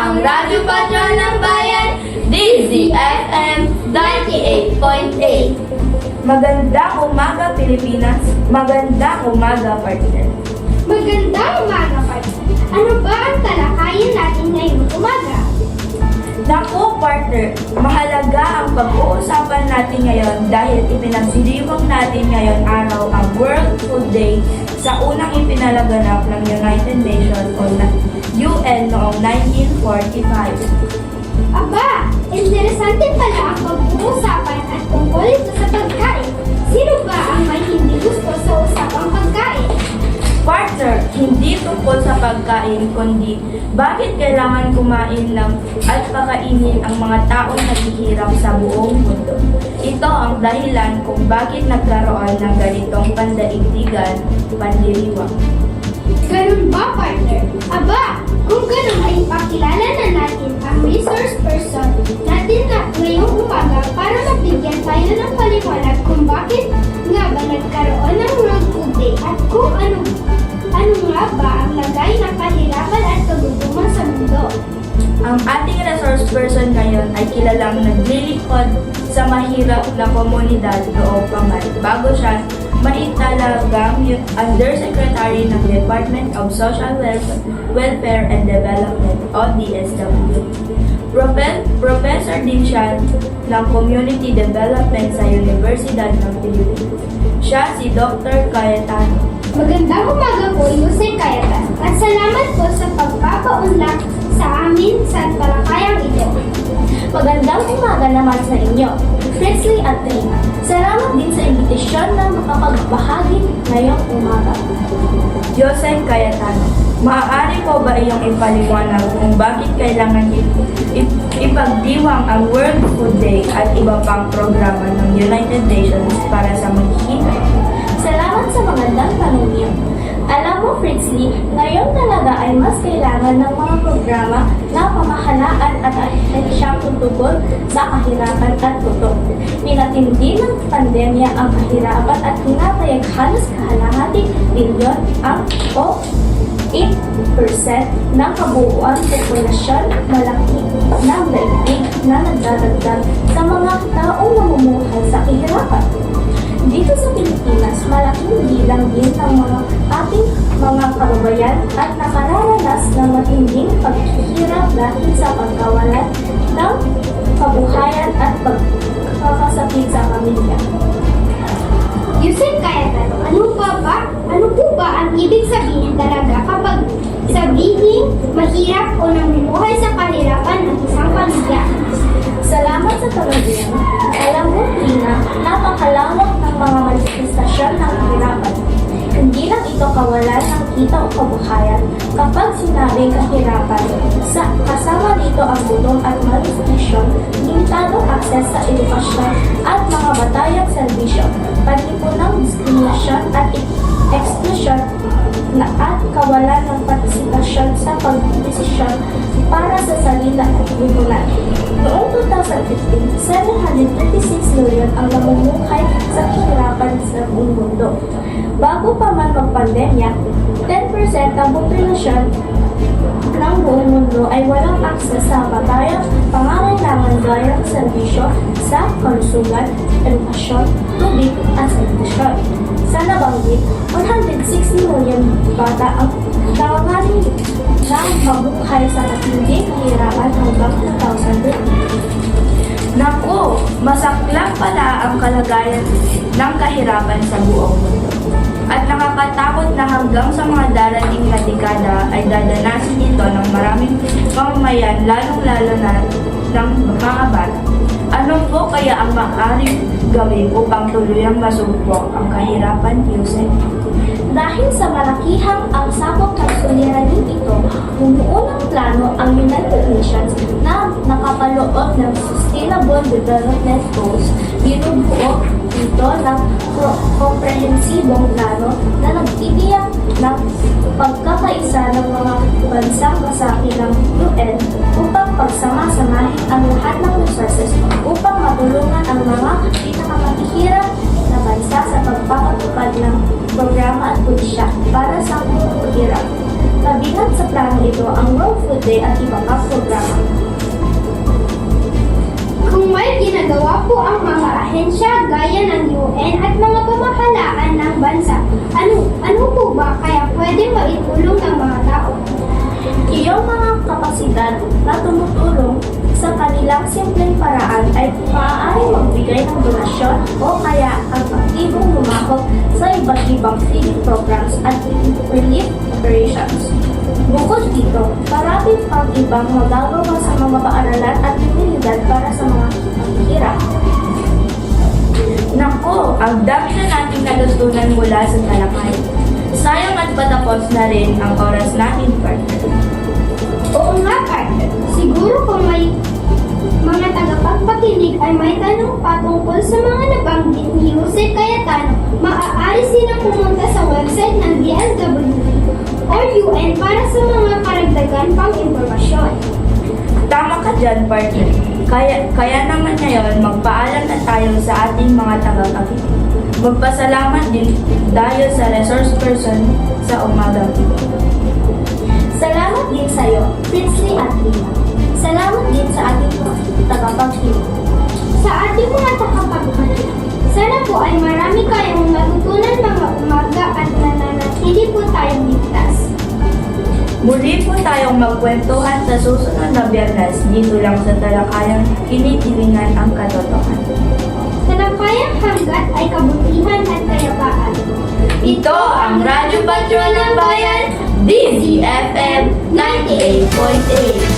ang Radyo Patron ng Bayan, DZFM 98.8. Magandang umaga, Pilipinas. Magandang umaga, partner. Magandang umaga, partner. Ano ba ang talakayin natin ngayong umaga? Naku, partner, mahalaga ang pag-uusapan natin ngayon dahil ipinagsiriwang natin ngayon araw ang World Food Day sa unang ipinalaganap ng United Nations o UN noong 1945. Aba, interesante pala ang pag-uusapan at tungkol ito sa pagkain. Sino ba ang may hindi gusto sa usapang pagkain? Partner, hindi tungkol sa pagkain kundi bakit kailangan kumain ng at pakainin ang mga taong naghihirap sa buong mundo. Ito ang dahilan kung bakit nagkaroon ng ganitong pandaigdigan, pandiriwang. Ganun ba, partner? Aba, kung ganun ay ipakilala na natin ang resource person natin na ngayong umaga para mabigyan tayo ng paliwanag kung bakit nga ba nagkaroon ng World Food Day at kung ano nga ba ang lagay ng kahirapan at kagutuman sa mundo. Ang ating resource person ngayon ay kilalang naglilingkod sa mahirap na komunidad noong paman bago siya maitalagang Undersecretary ng Department of Social Welfare and Development o DSW. Professor din siya ng Community Development sa Universidad ng Pilipinas. Siya si Dr. Cayetano. Magandang umaga po, Yusek Cayetano, at salamat po sa pagpapaunlak sa amin sa talakayang ito. Magandang umaga naman sa inyo, Presley at Trina. Salamat din sa imbitasyon na makapagbahagi ngayong umaga. Joseph Cayetano, maaari po ba iyong ipaliwanag kung bakit kailangan ipagdiwang ang World Food Day at iba pang programa ng United Nations para sa maghihirap? Salamat sa magandang tanong niyo. Alam mo, Fritzley, ngayon talaga ay mas kailangan ng mga programa na pamahalaan at siyang tutugon sa kahirapan at gutom. Pinatindi ng pandemya ang kahirapan at tinatayag halos kahalahating bilyon ang o 8% ng kabuuan populasyon malaki ng daigdig na nagdadagdag sa mga taong namumuhay sa kahirapan. Dito sa Pilipinas, malaking bilang din ng mga ating mga kababayan at nakararanas ng matinding paghihirap dahil sa pagkawalan ng kabuhayan at pagkakasakit sa pamilya. Yusek Cayetano, ano po ba ang ibig sabihin talaga kapag sabihing mahirap o namumuhay sa kahirapan ng isang pamilya? Salamat sa tanong niyo. Alam mo, Trina, napakalawak ng mga manifestasyon ng kahirapan. Hindi lang ito kawalan ng kita o kabuhayan. Kapag sinabing kahirapan, kasama dito ang gutom at malnutrisyon, limitadong akses sa edukasyon at mga batayang serbisyo, panlipunang diskriminasyon at eksklusyon at kawalan ng partisipasyon sa pagdesisyon para sa salita at lipunan. Noong 2015, 736 million ang namumuhay sa kahirapan sa buong mundo. Bago pa man magpandemya, 10% ng populasyon ng buong mundo ay walang akses sa batayang pangangailangan gaya ng serbisyo sa kalusugan, edukasyon, tubig at sanitasyon. Sa nabanggit, 160 million bata ang nangangaling ng mabuhay sa matinding kahirapan hanggang 2020. Naku, masaklap pala ang kalagayan ng kahirapan sa buong mundo. At nakakatakot na hanggang sa mga darating na dekada ay dadanasin ito ng maraming mamamayan, lalong-lalo na ng mga bata. Ano po kaya ang maaaring gawin upang tuluyang masubok ang kahirapan, Yusek? Dahil sa malakihang ang sakop ng suliranin ito, bumuo ng plano ang United Nations na nakapaloob ng Sustainable Development Goals. Binubuo ito ng komprehensibong plano na nagtitiyak ng pagkakaisa ng mga bansang kasaki ng UN upang pagsama-samahin ang lahat ng resources upang matulungan ang mga pinakamahihirap na bansa sa pagpapatupad ng programa at pulisya para sa hirap. Kabilang sa plano ito ang World Food Day at iba pang programa. Kung may ginagawa po ang mga ahensya gaya ng UN at mga pamahalaan ng bansa, ano po ba kaya pwede maitulong ng mga tao? Iyong mga kapasidad na tumutulong sa kanilang simpleng paraan ay maaaring magbigay ng donasyon o kaya ang aktibong lumahok sa iba't ibang feeding programs at relief operations. Bukod dito, marami pang ibang magagawa sa mga paaralan at komunidad para sa mga mahihirap. Nako, ang dami na nating natutunan mula sa talakay. Sayang at patapos na rin ang oras natin, partner. Oo nga, partner. Siguro kung may mga tagapagpakinig ay may tanong patungkol sa mga nabanggit ni Jose Cayetano, maaari silang pumunta sa website ng DSWD or UN para sa mga karagdagan pang impormasyon. Tama ka dyan, partner. Kaya naman ngayon, magpaalam na tayo sa ating mga tagapakinig. Magpasalamat din tayo sa resource person sa umagang ito. Salamat din sa iyo, Princely at Lina. Salamat din sa ating tagapagkinig. Sa ating mga tagapagpakinig, sana po ay marami kayong natutunan mga umaga at nananatili po tayong ligtas. Muli po tayong magkwentuhan sa susunod na Biyernes dito lang sa Talakayang Kinikilingan ang Katotohanan. Talakayang hanggat ay kabutihan at kayapaan. Ito ang Radyo Patrol ng Bayan, DZFM 98.8.